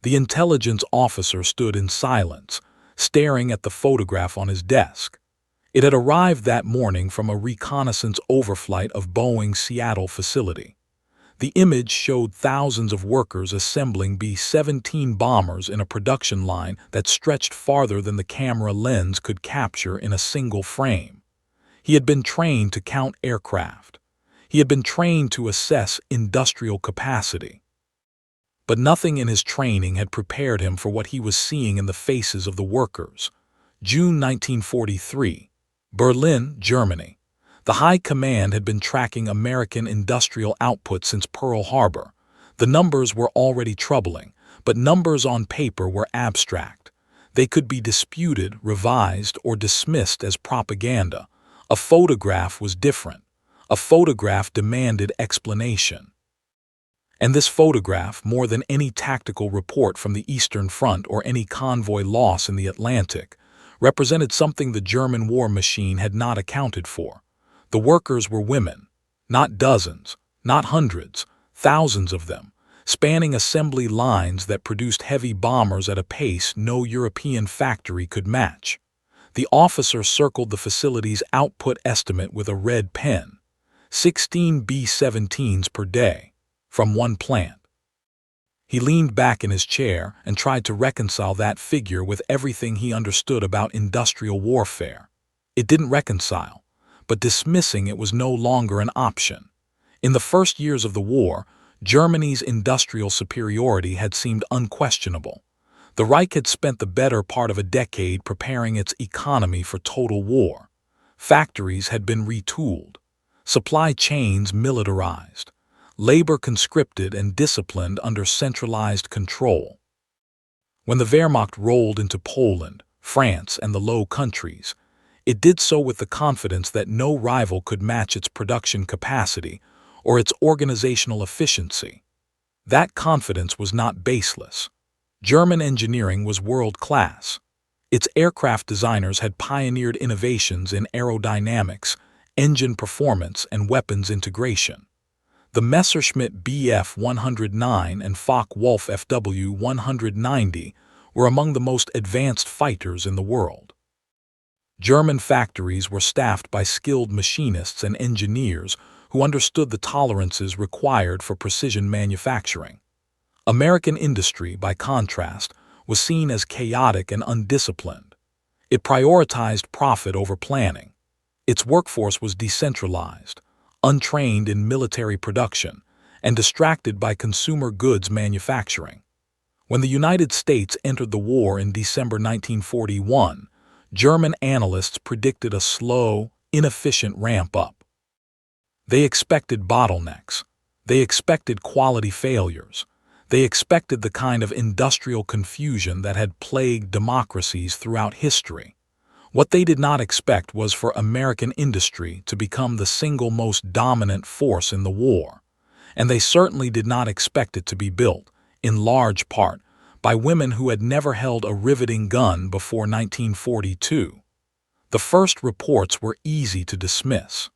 The intelligence officer stood in silence, staring at the photograph on his desk. It had arrived that morning from a reconnaissance overflight of Boeing's Seattle facility. The image showed thousands of workers assembling B-17 bombers in a production line that stretched farther than the camera lens could capture in a single frame. He had been trained to count aircraft. He had been trained to assess industrial capacity. But nothing in his training had prepared him for what he was seeing in the faces of the workers. June 1943, Berlin, Germany. The High Command had been tracking American industrial output since Pearl Harbor. The numbers were already troubling, but numbers on paper were abstract. They could be disputed, revised, or dismissed as propaganda. A photograph was different. A photograph demanded explanation. And this photograph, more than any tactical report from the Eastern Front or any convoy loss in the Atlantic, represented something the German war machine had not accounted for. The workers were women, not dozens, not hundreds, thousands of them, spanning assembly lines that produced heavy bombers at a pace no European factory could match. The officer circled the facility's output estimate with a red pen: 16 B-17s per day, from one plant. He leaned back in his chair and tried to reconcile that figure with everything he understood about industrial warfare. It didn't reconcile, but dismissing it was no longer an option. In the first years of the war, Germany's industrial superiority had seemed unquestionable. The Reich had spent the better part of a decade preparing its economy for total war. Factories had been retooled, supply chains militarized, labor conscripted and disciplined under centralized control. When the Wehrmacht rolled into Poland, France, and the Low Countries, it did so with the confidence that no rival could match its production capacity or its organizational efficiency. That confidence was not baseless. German engineering was world-class. Its aircraft designers had pioneered innovations in aerodynamics, engine performance, and weapons integration. The Messerschmitt Bf-109 and Focke-Wulf Fw-190 were among the most advanced fighters in the world. German factories were staffed by skilled machinists and engineers who understood the tolerances required for precision manufacturing. American industry, by contrast, was seen as chaotic and undisciplined. It prioritized profit over planning. Its workforce was decentralized, untrained in military production, and distracted by consumer goods manufacturing. When the United States entered the war in December 1941, German analysts predicted a slow, inefficient ramp-up. They expected bottlenecks. They expected quality failures. They expected the kind of industrial confusion that had plagued democracies throughout history. What they did not expect was for American industry to become the single most dominant force in the war. And they certainly did not expect it to be built, in large part, by women who had never held a riveting gun before 1942. The first reports were easy to dismiss.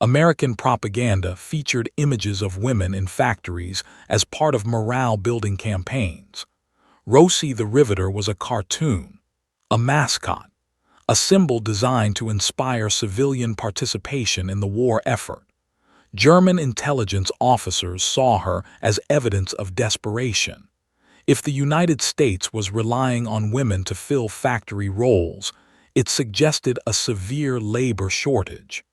American propaganda featured images of women in factories as part of morale-building campaigns. Rosie the Riveter was a cartoon, a mascot, a symbol designed to inspire civilian participation in the war effort. German intelligence officers saw her as evidence of desperation. If the United States was relying on women to fill factory roles, it suggested a severe labor shortage.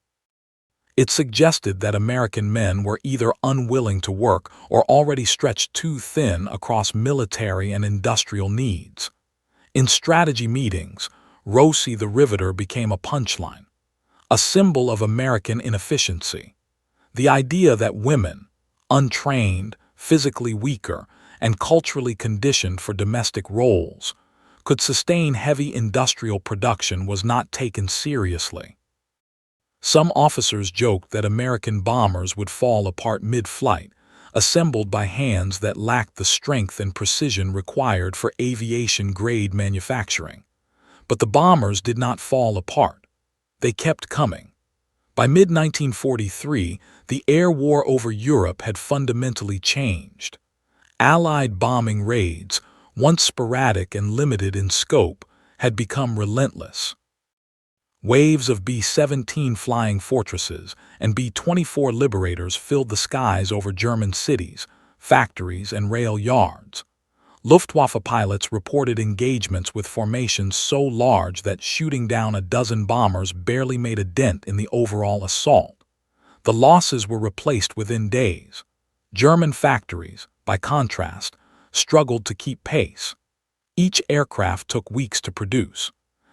It suggested that American men were either unwilling to work or already stretched too thin across military and industrial needs. In strategy meetings, Rosie the Riveter became a punchline, a symbol of American inefficiency. The idea that women, untrained, physically weaker, and culturally conditioned for domestic roles, could sustain heavy industrial production was not taken seriously. Some officers joked that American bombers would fall apart mid-flight, assembled by hands that lacked the strength and precision required for aviation-grade manufacturing. But the bombers did not fall apart. They kept coming. By mid-1943, the air war over Europe had fundamentally changed. Allied bombing raids, once sporadic and limited in scope, had become relentless. Waves of B-17 flying fortresses and B-24 Liberators filled the skies over German cities, factories, and rail yards. Luftwaffe pilots reported engagements with formations so large that shooting down a dozen bombers barely made a dent in the overall assault. The losses were replaced within days. German factories, by contrast, struggled to keep pace. Each aircraft took weeks to produce.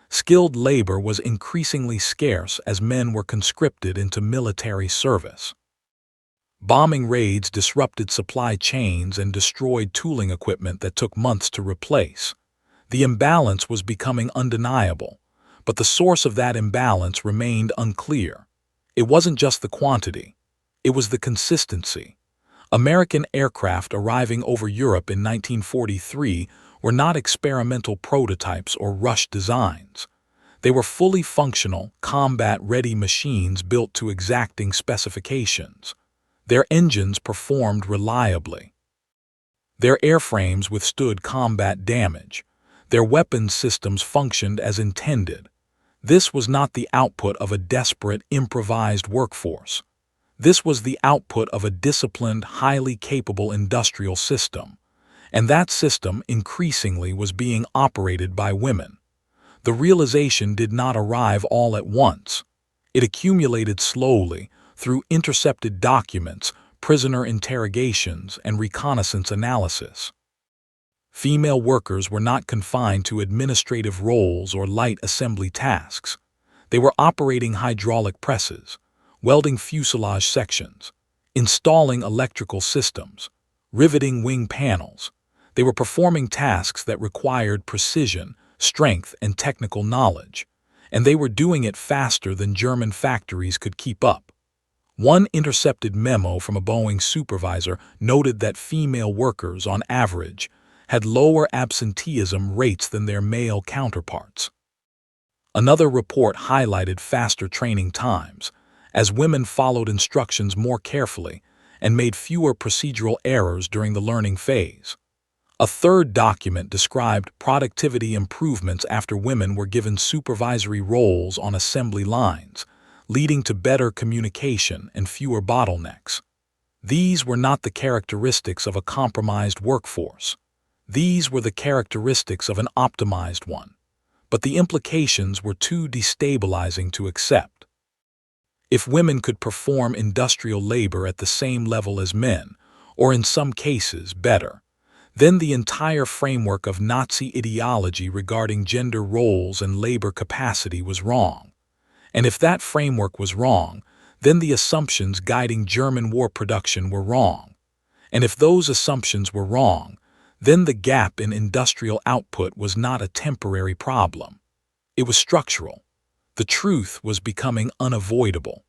Skilled labor was increasingly scarce as men were conscripted into military service. Bombing raids disrupted supply chains and destroyed tooling equipment that took months to replace. The imbalance was becoming undeniable, but the source of that imbalance remained unclear. It wasn't just the quantity, it was the consistency. American aircraft arriving over Europe in 1943 were not experimental prototypes or rushed designs. They were fully functional, combat-ready machines built to exacting specifications. Their engines performed reliably. Their airframes withstood combat damage. Their weapons systems functioned as intended. This was not the output of a desperate, improvised workforce. This was the output of a disciplined, highly capable industrial system. And that system increasingly was being operated by women. The realization did not arrive all at once. It accumulated slowly through intercepted documents, prisoner interrogations, and reconnaissance analysis. Female workers were not confined to administrative roles or light assembly tasks. They were operating hydraulic presses, welding fuselage sections, installing electrical systems, riveting wing panels. They were performing tasks that required precision, strength, and technical knowledge, and they were doing it faster than German factories could keep up. One intercepted memo from a Boeing supervisor noted that female workers, on average, had lower absenteeism rates than their male counterparts. Another report highlighted faster training times, as women followed instructions more carefully and made fewer procedural errors during the learning phase. A third document described productivity improvements after women were given supervisory roles on assembly lines, leading to better communication and fewer bottlenecks. These were not the characteristics of a compromised workforce. These were the characteristics of an optimized one. But the implications were too destabilizing to accept. If women could perform industrial labor at the same level as men, or in some cases better, then the entire framework of Nazi ideology regarding gender roles and labor capacity was wrong. And if that framework was wrong, then the assumptions guiding German war production were wrong. And if those assumptions were wrong, then the gap in industrial output was not a temporary problem. It was structural. The truth was becoming unavoidable.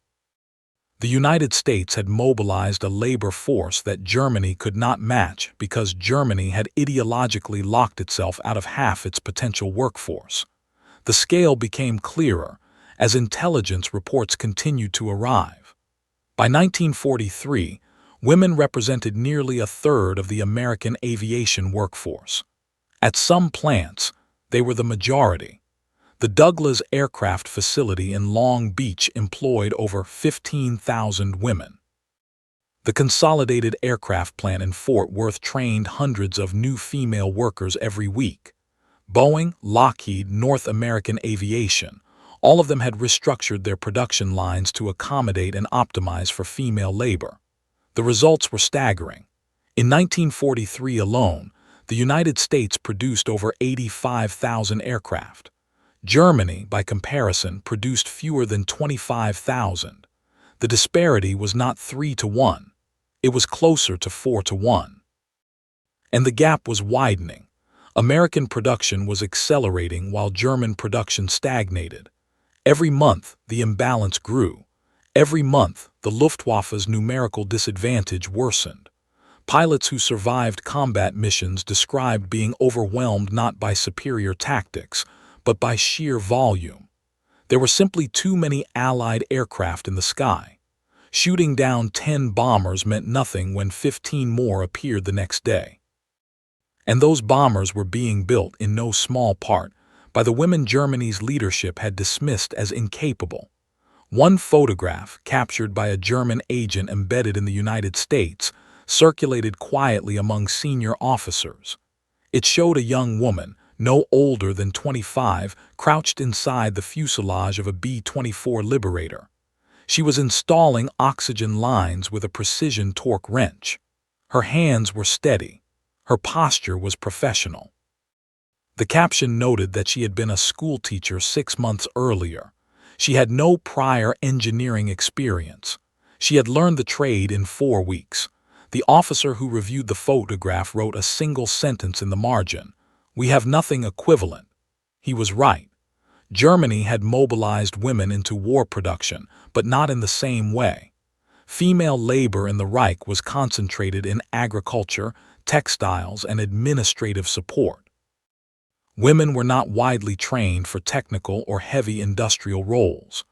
The United States had mobilized a labor force that Germany could not match because Germany had ideologically locked itself out of half its potential workforce. The scale became clearer as intelligence reports continued to arrive. By 1943, women represented nearly a third of the American aviation workforce. At some plants, they were the majority. The Douglas Aircraft Facility in Long Beach employed over 15,000 women. The Consolidated Aircraft Plant in Fort Worth trained hundreds of new female workers every week. Boeing, Lockheed, North American Aviation, all of them had restructured their production lines to accommodate and optimize for female labor. The results were staggering. In 1943 alone, the United States produced over 85,000 aircraft. Germany, by comparison, produced fewer than 25,000. The disparity was not 3-to-1. It was closer to 4-to-1. And the gap was widening. American production was accelerating while German production stagnated. Every month, the imbalance grew. Every month, the Luftwaffe's numerical disadvantage worsened. Pilots who survived combat missions described being overwhelmed not by superior tactics, but by sheer volume. There were simply too many Allied aircraft in the sky. Shooting down 10 bombers meant nothing when 15 more appeared the next day. And those bombers were being built in no small part by the women Germany's leadership had dismissed as incapable. One photograph, captured by a German agent embedded in the United States, circulated quietly among senior officers. It showed a young woman, no older than 25, crouched inside the fuselage of a B-24 Liberator. She was installing oxygen lines with a precision torque wrench. Her hands were steady. Her posture was professional. The caption noted that she had been a schoolteacher 6 months earlier. She had no prior engineering experience. She had learned the trade in 4 weeks. The officer who reviewed the photograph wrote a single sentence in the margin: "We have nothing equivalent." He was right. Germany had mobilized women into war production, but not in the same way. Female labor in the Reich was concentrated in agriculture, textiles, and administrative support. Women were not widely trained for technical or heavy industrial roles.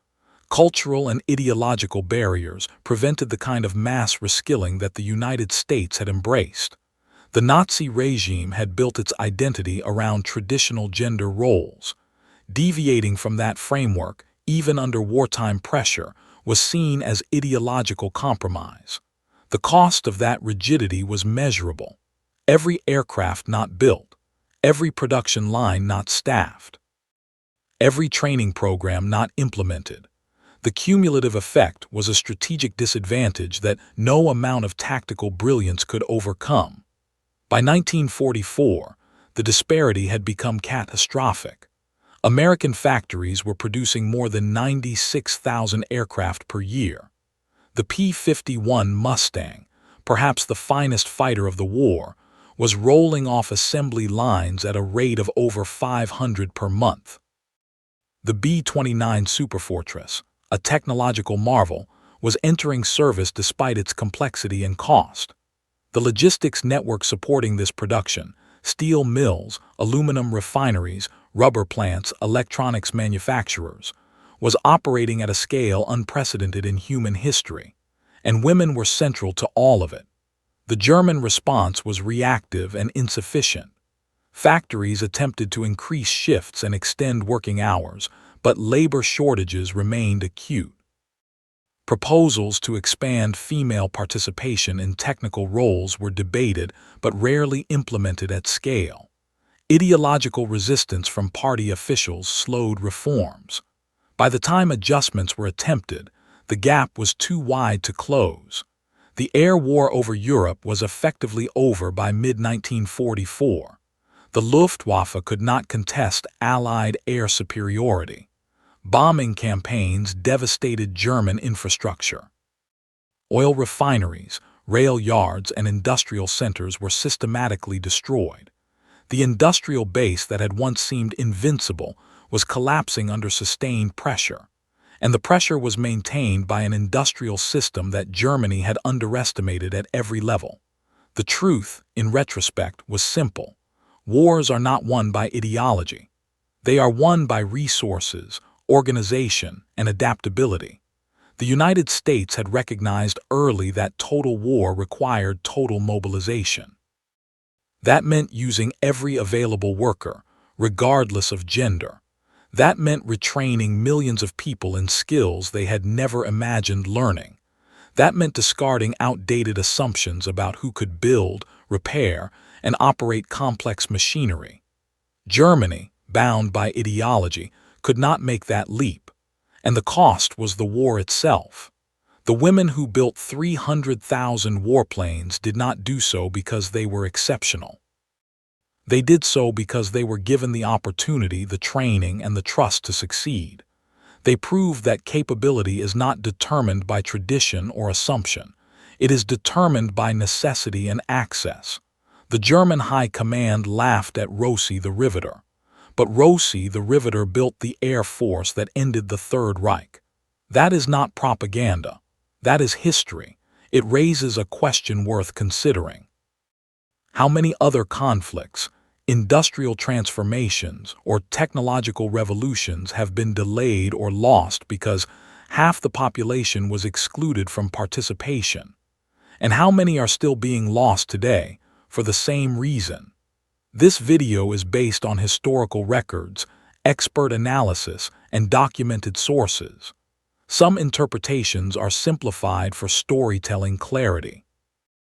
Cultural and ideological barriers prevented the kind of mass reskilling that the United States had embraced. The Nazi regime had built its identity around traditional gender roles. Deviating from that framework, even under wartime pressure, was seen as ideological compromise. The cost of that rigidity was measurable. Every aircraft not built, every production line not staffed, every training program not implemented. The cumulative effect was a strategic disadvantage that no amount of tactical brilliance could overcome. By 1944, the disparity had become catastrophic. American factories were producing more than 96,000 aircraft per year. The P-51 Mustang, perhaps the finest fighter of the war, was rolling off assembly lines at a rate of over 500 per month. The B-29 Superfortress, a technological marvel, was entering service despite its complexity and cost. The logistics network supporting this production, steel mills, aluminum refineries, rubber plants, electronics manufacturers, was operating at a scale unprecedented in human history, and women were central to all of it. The German response was reactive and insufficient. Factories attempted to increase shifts and extend working hours, but labor shortages remained acute. Proposals to expand female participation in technical roles were debated but rarely implemented at scale. Ideological resistance from party officials slowed reforms. By the time adjustments were attempted, the gap was too wide to close. The air war over Europe was effectively over by mid-1944. The Luftwaffe could not contest Allied air superiority. Bombing campaigns devastated German infrastructure. Oil refineries, rail yards, and industrial centers were systematically destroyed. The industrial base that had once seemed invincible was collapsing under sustained pressure, and the pressure was maintained by an industrial system that Germany had underestimated at every level. The truth, in retrospect, was simple. Wars are not won by ideology. They are won by resources, organization, and adaptability. The United States had recognized early that total war required total mobilization. That meant using every available worker, regardless of gender. That meant retraining millions of people in skills they had never imagined learning. That meant discarding outdated assumptions about who could build, repair, and operate complex machinery. Germany, bound by ideology, could not make that leap, and the cost was the war itself. The women who built 300,000 warplanes did not do so because they were exceptional. They did so because they were given the opportunity, the training, and the trust to succeed. They proved that capability is not determined by tradition or assumption. It is determined by necessity and access. The German High Command laughed at Rosie the Riveter. But Rosie the Riveter built the air force that ended the Third Reich. That is not propaganda. That is history. It raises a question worth considering. How many other conflicts, industrial transformations, or technological revolutions have been delayed or lost because half the population was excluded from participation? And how many are still being lost today for the same reason? This video is based on historical records, expert analysis, and documented sources. Some interpretations are simplified for storytelling clarity.